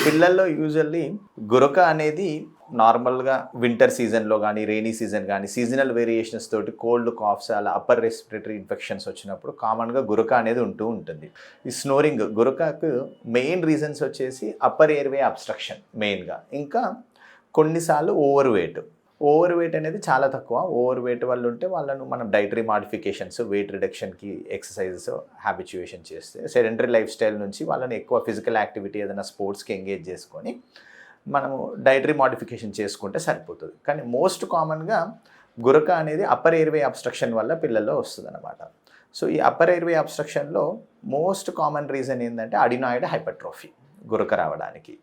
పిల్లల్లో యూజువల్లీ గురక అనేది నార్మల్గా వింటర్ సీజన్లో కానీ రెయినీ సీజన్ కానీ సీజనల్ వేరియేషన్స్ తోటి కోల్డ్ కాఫ్స్ అలా అప్పర్ రెస్పిరేటరీ ఇన్ఫెక్షన్స్ వచ్చినప్పుడు కామన్గా గురక అనేది ఉంటూ ఉంటుంది. ఈ స్నోరింగ్ గురకకు మెయిన్ రీజన్స్ వచ్చేసి అప్పర్ ఎయిర్వే అబ్స్ట్రక్షన్ మెయిన్గా, ఇంకా కొన్నిసార్లు ఓవర్ వెయిట్ అనేది చాలా తక్కువ. ఓవర్ వెయిట్ వాళ్ళు ఉంటే వాళ్ళను మనం డైటరీ మాడిఫికేషన్స్, వెయిట్ రిడక్షన్కి ఎక్సర్సైజెస్ హ్యాబిచ్యుయేషన్ చేస్తే సెడెంటరీ లైఫ్ స్టైల్ నుంచి వాళ్ళని ఎక్కువ ఫిజికల్ యాక్టివిటీ ఏదైనా స్పోర్ట్స్కి ఎంగేజ్ చేసుకొని మనము డైటరీ మాడిఫికేషన్ చేసుకుంటే సరిపోతుంది. కానీ మోస్ట్ కామన్గా గురక అనేది అప్పర్ ఎయిర్వే అబ్స్ట్రక్షన్ వల్ల పిల్లల్లో వస్తుంది అనమాట. సో ఈ అప్పర్ ఎయిర్వే అబ్స్ట్రక్షన్లో మోస్ట్ కామన్ రీజన్ ఏంటంటే అడినాయిడ్ హైపర్ట్రోఫీ గురక రావడానికి.